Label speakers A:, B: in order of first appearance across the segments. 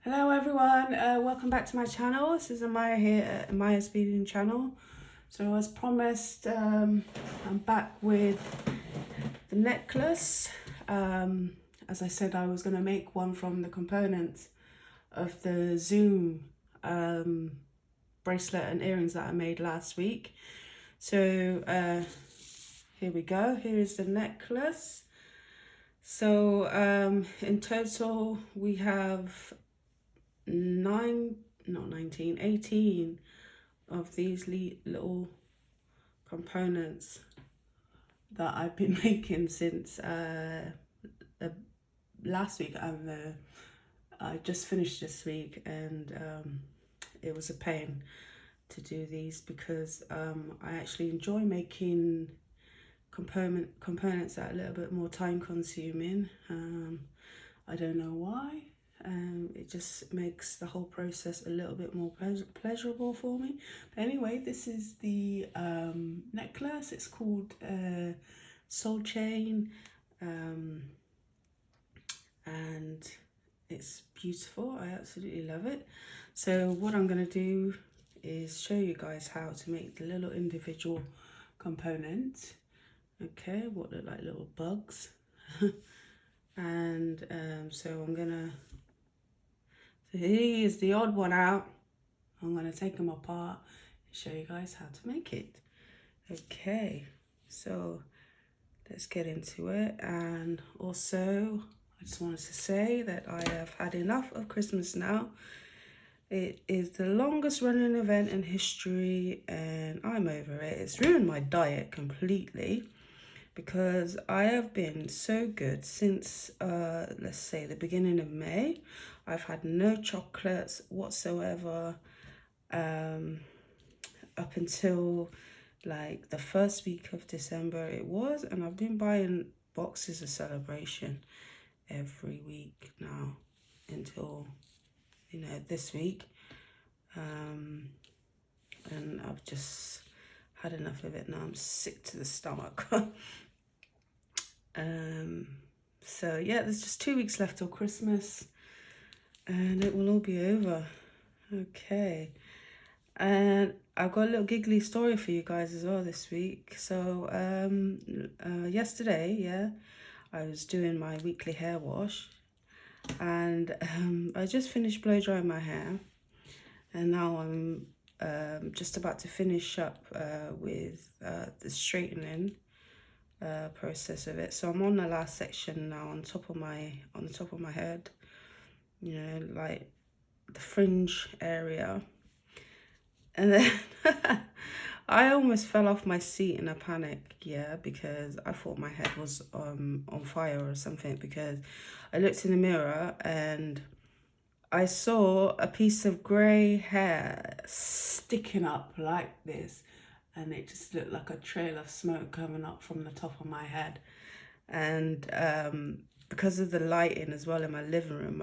A: Hello everyone, welcome back to my channel. This is Amaya here at Amaya's Vegan channel. So as promised, I'm back with the necklace. As I said, I was going to make one from the components of the Zoom bracelet and earrings that I made last week. So here we go. Here is the necklace. So in total we have 18 of these little components that I've been making since last week, and I just finished this week, and it was a pain to do these because I actually enjoy making components that are a little bit more time consuming. I don't know why. It just makes the whole process a little bit more pleasurable for me. But anyway, this is the necklace. It's called Soul Chain, and it's beautiful. I absolutely love it. So what I'm going to do is show you guys how to make the little individual components. Okay, what look like little bugs. And so I'm gonna, so he is the odd one out. I'm gonna take them apart and show you guys how to make it. Okay, so let's get into it. And also I just wanted to say that I have had enough of Christmas now. It is the longest running event in history and I'm over it. It's ruined my diet completely, because I have been so good since, let's say, the beginning of May. I've had no chocolates whatsoever up until like the first week of December it was, and I've been buying boxes of Celebration every week now until, you know, this week. And I've just had enough of it now. I'm sick to the stomach. So yeah, there's just 2 weeks left till Christmas and it will all be over. Okay, and I've got a little giggly story for you guys as well this week. So yesterday, yeah, I was doing my weekly hair wash, and I just finished blow drying my hair, and now I'm just about to finish up with the straightening process of it. So I'm on the last section now, on the top of my head, you know, like the fringe area. And then I almost fell off my seat in a panic, yeah, because I thought my head was on fire or something, because I looked in the mirror and I saw a piece of grey hair sticking up like this, and it just looked like a trail of smoke coming up from the top of my head. And because of the lighting as well in my living room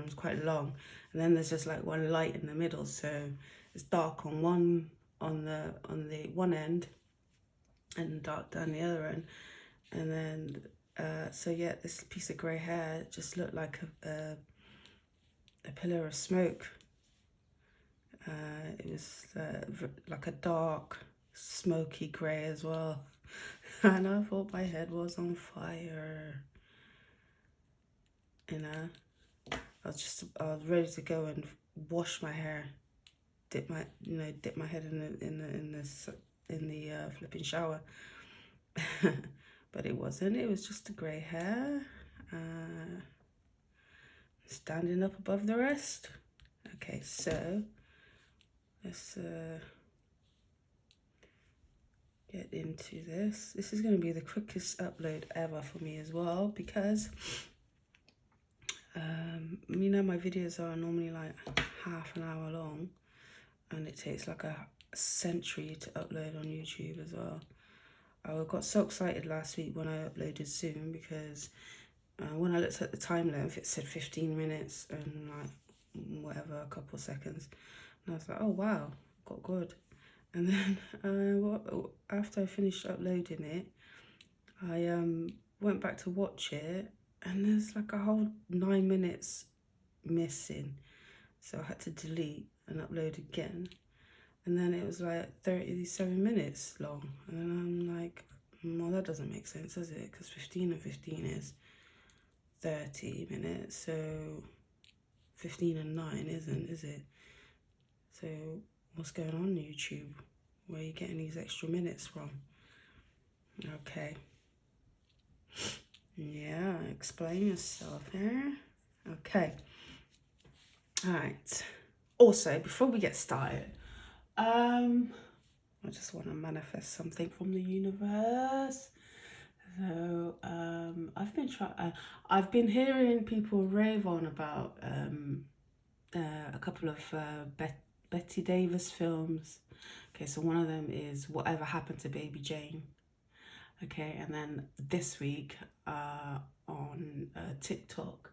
A: is quite long, and then there's just like one light in the middle, so it's dark on the one end and dark down the other end. And then so yeah, this piece of grey hair just looked like a pillar of smoke. It was like a dark smoky grey as well. And I thought my head was on fire, you know. I was ready to go and wash my hair, dip my head in the flipping shower. But it wasn't. It was just a grey hair standing up above the rest. Okay, so let's get into this. This is going to be the quickest upload ever for me as well, because you know, my videos are normally like half an hour long, and it takes like a century to upload on YouTube as well. I got so excited last week when I uploaded soon, because when I looked at the time length, it said 15 minutes and like whatever, a couple seconds, and I was like, oh wow, got good. And then after I finished uploading it, I went back to watch it, and there's like a whole 9 minutes missing. So I had to delete and upload again. And then it was like 37 minutes long. And then I'm like, well, that doesn't make sense, does it? Because 15 and 15 is 30 minutes. So 15 and 9 isn't, is it? So what's going on, YouTube? Where are you getting these extra minutes from? Okay. Yeah, explain yourself, eh? Okay. All right. Also, before we get started, I just want to manifest something from the universe. So, I've been hearing people rave on about a couple of Betty Davis films. Okay, so one of them is Whatever Happened to Baby Jane. Okay, and then this week on TikTok,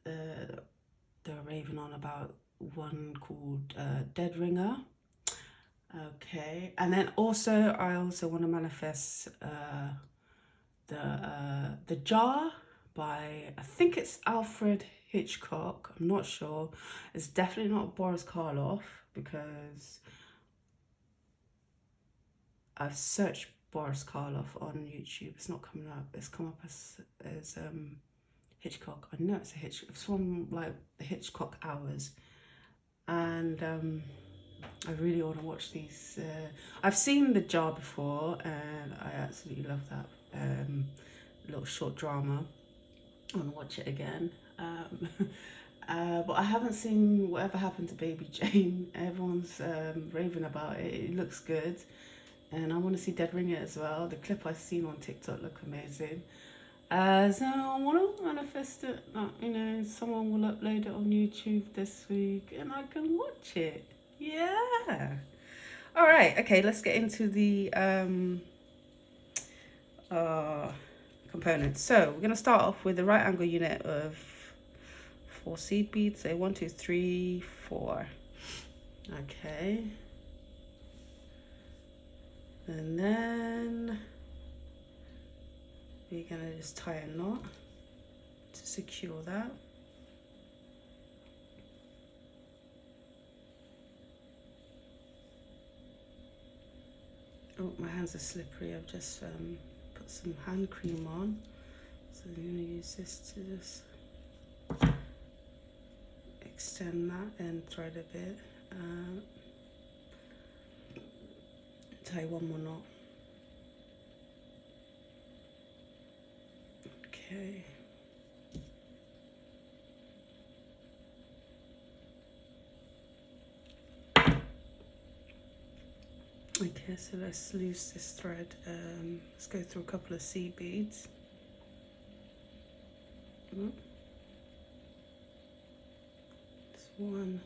A: they're raving on about one called Dead Ringer. Okay, and then also I also want to manifest the Jar by, I think it's Alfred Hitchcock. I'm not sure. It's definitely not Boris Karloff, because I've searched Boris Karloff on YouTube. It's not coming up. It's come up as Hitchcock. I know it's a Hitchcock. It's from like the Hitchcock Hours, and I really want to watch these. I've seen The Jar before, and I absolutely love that little short drama. I want to watch it again. But I haven't seen Whatever Happened to Baby Jane. Everyone's raving about it. It looks good. And I want to see Dead Ringer as well. The clip I've seen on TikTok look amazing. So I want to manifest it. You know, someone will upload it on YouTube this week and I can watch it. Yeah. All right. Okay, let's get into the components. So we're going to start off with the right angle unit of 4 seed beads. So 1, 2, 3, 4. Okay. And then we're going to just tie a knot to secure that. Oh, my hands are slippery. I've just put some hand cream on. So I'm going to use this to just extend that and thread a bit. Tie one more knot. Okay. Okay, so let's loose this thread. Let's go through a couple of seed beads. Just 1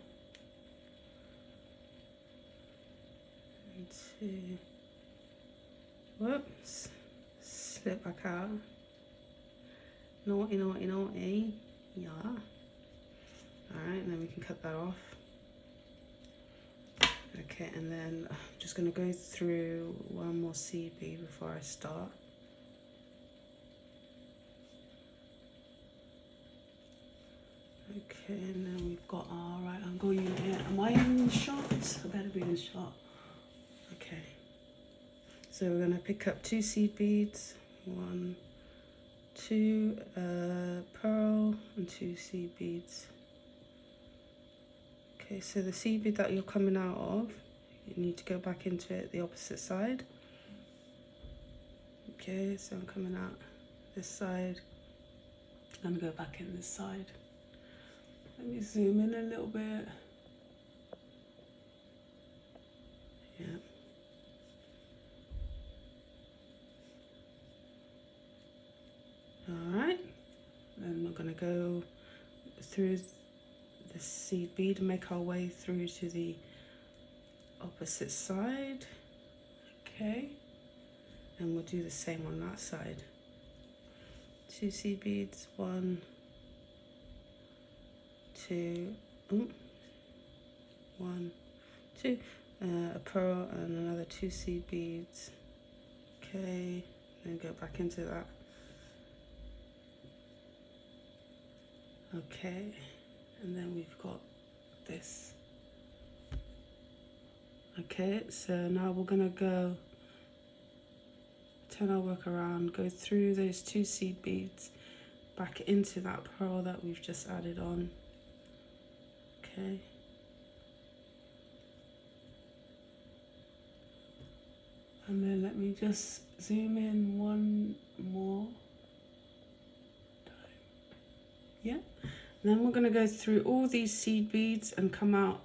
A: and 2. Whoops, slip back out. Naughty, naughty, naughty. Yeah. Alright, and then we can cut that off. Okay, and then I'm just going to go through one more seed bead before I start. Okay, and then we've got our right angle unit here. Am I in shot? I better be in shot. Okay. So we're going to pick up 2 seed beads. 1, 2 pearl and 2 seed beads. Okay, so the seed bead that you're coming out of, you need to go back into it the opposite side. Okay, so I'm coming out this side. I'm gonna go back in this side. Let me zoom in a little bit. Yeah. All right, then we're gonna go through the seed bead and make our way through to the opposite side. Okay, and we'll do the same on that side. 2 seed beads, 1, 2, 1, 2, a pearl and another 2 seed beads. Okay, then go back into that. Okay, and then we've got this. Okay, so now we're gonna go turn our work around, go through those 2 seed beads back into that pearl that we've just added on. Okay, and then let me just zoom in one more time. Yeah, and then we're going to go through all these seed beads and come out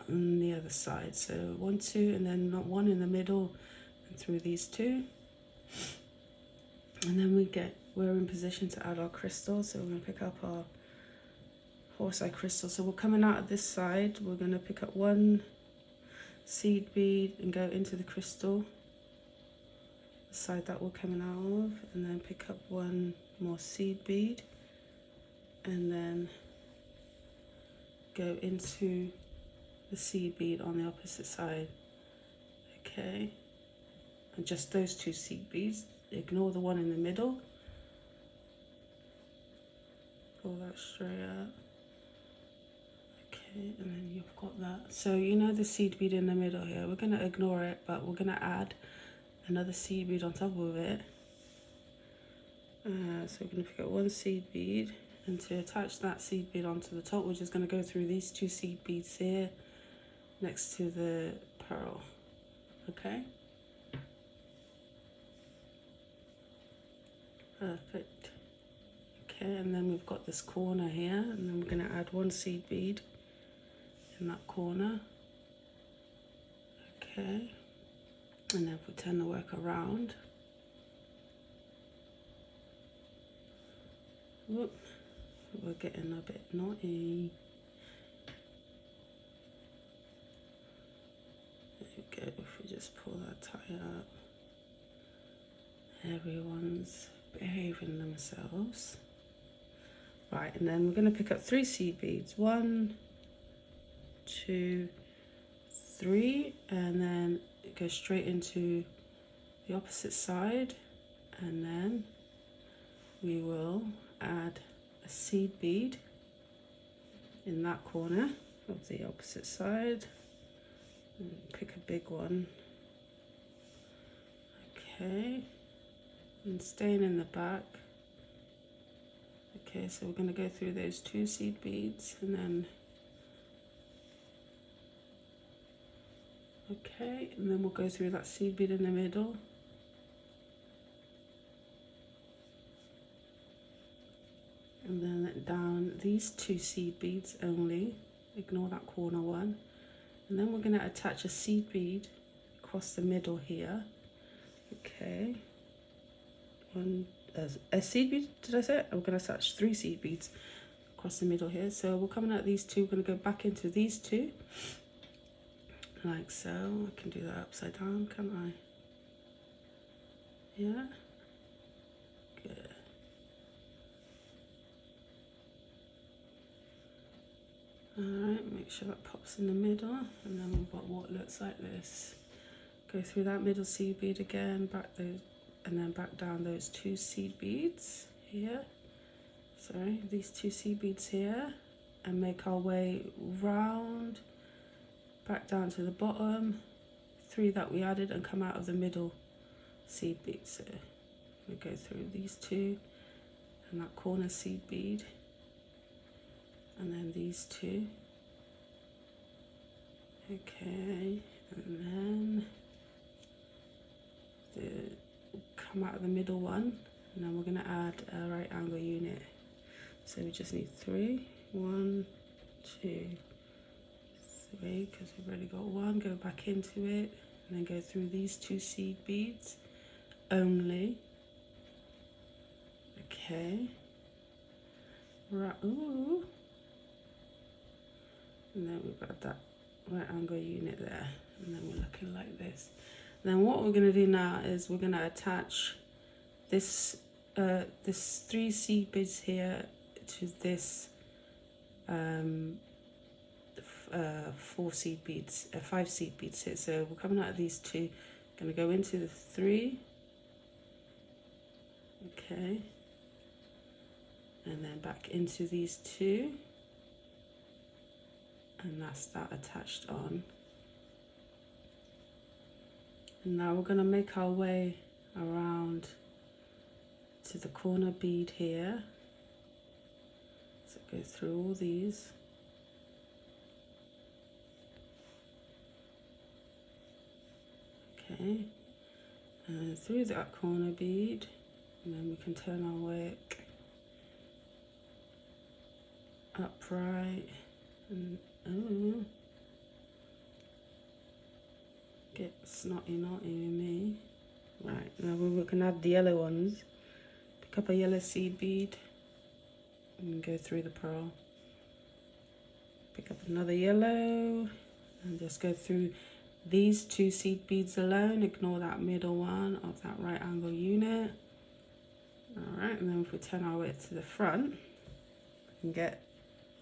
A: on the other side. So 1, 2, and then not 1 in the middle, and through these 2, and then we're in position to add our crystal. So we're going to pick up our horse-eye crystal. So we're coming out of this side, we're going to pick up 1 seed bead and go into the crystal, the side that we're coming out of, and then pick up 1 more seed bead and then go into the seed bead on the opposite side. Okay, and just those 2 seed beads, ignore the one in the middle, pull that straight up. Okay, and then you've got that. So you know the seed bead in the middle here, we're going to ignore it, but we're going to add another seed bead on top of it. So we're going to pick up 1 seed bead, and to attach that seed bead onto the top, we're just going to go through these 2 seed beads here next to the pearl. Okay, perfect. Okay, and then we've got this corner here, and then we're going to add 1 seed bead in that corner. Okay, and then if we turn the work around, whoop, we're getting a bit naughty. There we go, if we just pull that tie up, everyone's behaving themselves. Right, and then we're going to pick up 3 seed beads, 1, 2, 3, and then go straight into the opposite side, and then we will add a seed bead in that corner of the opposite side. Pick a big one. Okay, and staying in the back. Okay, so we're going to go through those 2 seed beads, and then okay, and then we'll go through that seed bead in the middle, and then let down these 2 seed beads only, ignore that corner one, and then we're going to attach a seed bead across the middle here. Okay, a seed bead, did I say? I'm going to attach 3 seed beads across the middle here. So we're coming out these 2, we're going to go back into these 2 like so. I can do that upside down, can't I? Yeah, good. Alright, make sure that pops in the middle, and then we've got what looks like this. Go through that middle seed bead again, back those, and then back down those 2 seed beads here. Sorry, these 2 seed beads here, and make our way round, back down to the bottom, 3 that we added, and come out of the middle seed bead. So we go through these 2 and that corner seed bead, and then these 2. Okay, and then come out of the middle one, and then we're going to add a right angle unit. So we just need 3, 1, 2, 3, because we've already got 1. Go back into it, and then go through these 2 seed beads only. Okay, right, ooh, and then we've got that right angle unit there, and then we're looking like this. And then what we're going to do now is we're going to attach this this 3 seed beads here to this 4 seed beads, 5 seed beads here. So we're coming out of these 2, going to go into the 3, okay, and then back into these 2, and that's that attached on. And now we're going to make our way around to the corner bead here. So go through all these. Okay, and through that corner bead, and then we can turn our wick upright and get snotty with me. Right, now we can add the yellow ones. Pick up a yellow seed bead and go through the pearl. Pick up another yellow and just go through these 2 seed beads alone. Ignore that middle one of that right angle unit. Alright, and then if we turn our way to the front, we can get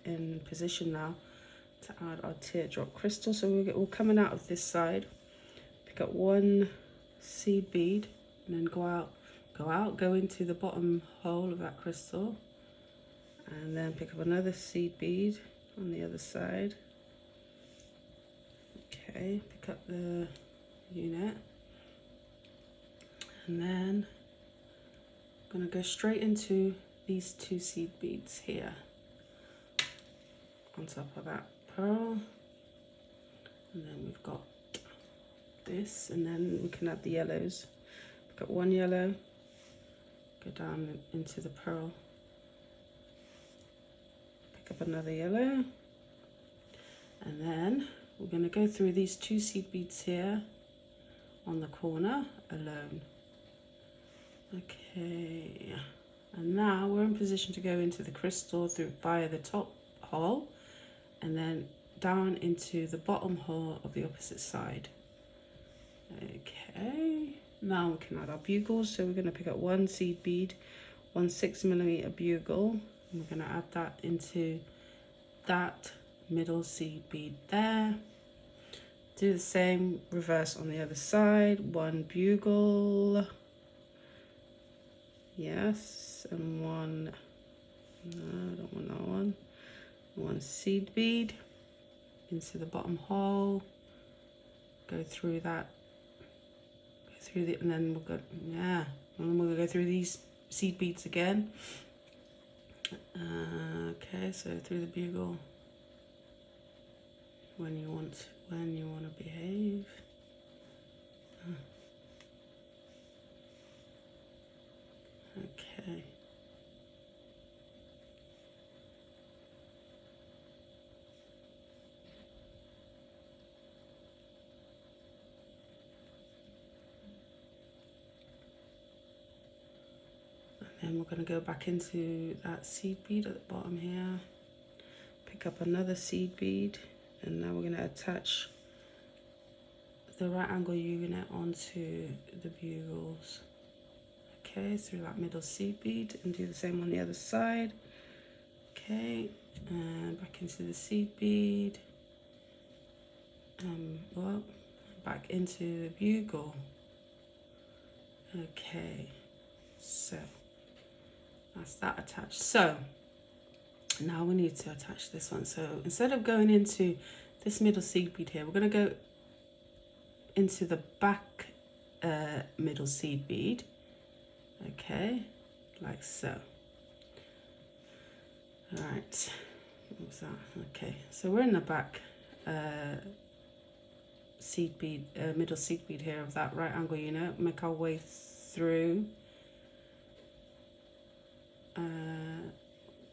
A: in position now to add our teardrop crystal. So we're coming out of this side. Pick up 1 seed bead and then go into the bottom hole of that crystal, and then pick up another seed bead on the other side. Okay, pick up the unit, and then I'm going to go straight into these 2 seed beads here on top of that pearl, and then we've got this, and then we can add the yellows. Pick up 1 yellow, go down into the pearl, pick up another yellow, and then we're going to go through these 2 seed beads here on the corner alone. Okay, and now we're in position to go into the crystal via the top hole and then down into the bottom hole of the opposite side. Okay, now we can add our bugles. So we're going to pick up 1 seed bead, 1 6mm bugle, and we're going to add that into that middle seed bead there. Do the same reverse on the other side. 1 bugle, yes, and 1, no, I don't want that one. 1 seed bead into the bottom hole, go through that, and then we'll go, yeah, and we'll go through these seed beads again. Okay, so through the bugle when you want to behave. Okay. And then we're going to go back into that seed bead at the bottom here. Pick up another seed bead, and now we're going to attach the right angle unit onto the bugles. Okay, through that middle seed bead, and do the same on the other side. Okay, and back into the seed bead. Well, back into the bugle. Okay, so that's that attached. So now we need to attach this one. So instead of going into this middle seed bead here, we're going to go into the back middle seed bead. Okay, like so. All right, what was that? Okay, so we're in the back seed bead, middle seed bead here of that right angle unit. Make our way through.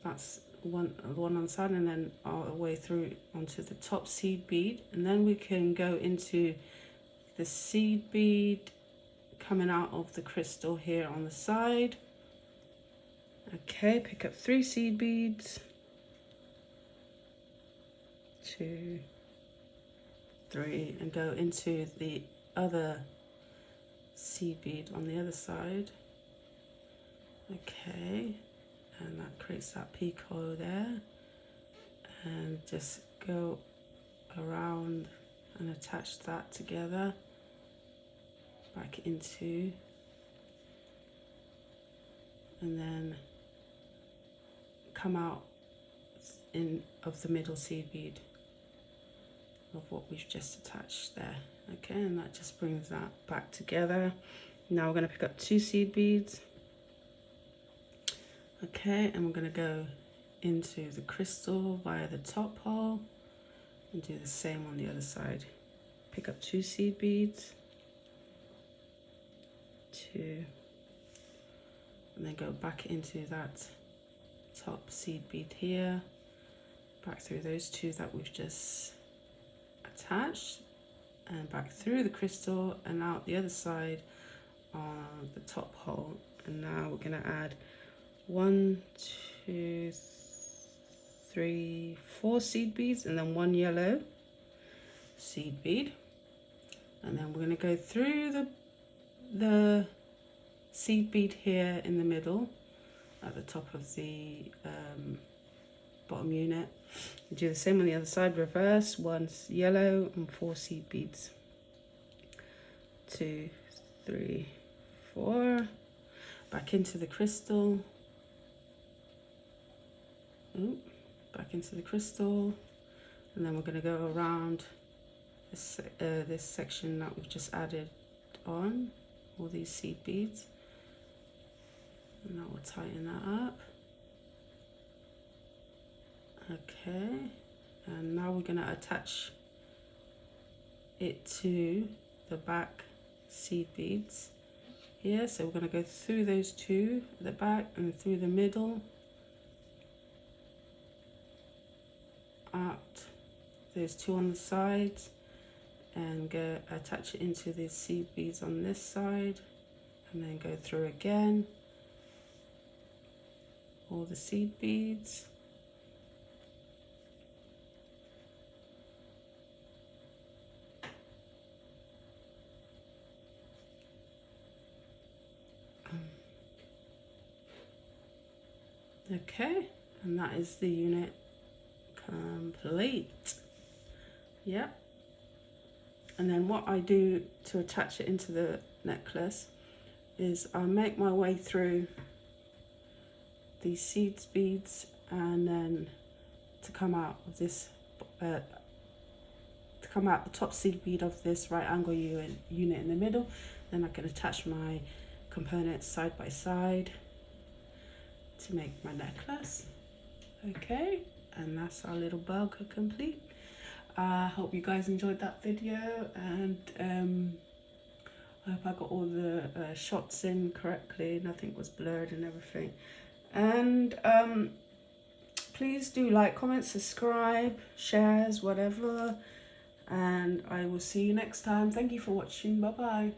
A: That's one on the side, and then our way through onto the top seed bead, and then we can go into the seed bead coming out of the crystal here on the side. Okay, pick up 3 seed beads, 2, 3, and go into the other seed bead on the other side. Okay, and that creates that picot there, and just go around and attach that together back into, and then come out of the middle seed bead of what we've just attached there. Okay, and that just brings that back together. Now we're going to pick up 2 seed beads. Okay, and we're going to go into the crystal via the top hole and do the same on the other side. Pick up 2 seed beads, 2, and then go back into that top seed bead here, back through those 2 that we've just attached, and back through the crystal and out the other side on the top hole. And now we're going to add 1, 2, 3, 4 seed beads, and then 1 yellow seed bead, and then we're going to go through the seed bead here in the middle at the top of the bottom unit. We do the same on the other side, reverse, 1 yellow and 4 seed beads, 2, 3, 4, back into the crystal. Ooh, back into the crystal, and then we're going to go around this section that we've just added on, all these seed beads, and that will tighten that up. Okay, and now we're going to attach it to the back seed beads here. So we're going to go through those 2 at the back and through the middle, out those 2 on the sides, and go attach it into the seed beads on this side, and then go through again all the seed beads. Okay, and that is the unit complete. Yep. And then what I do to attach it into the necklace is I make my way through these seed beads, and then to come out of this to come out the top seed bead of this right angle unit in the middle, then I can attach my components side by side to make my necklace. Okay, and that's our little bug complete. I hope you guys enjoyed that video, and I hope I got all the shots in correctly, nothing was blurred and everything. And please do like, comment, subscribe, shares, whatever, and I will see you next time. Thank you for watching. Bye bye.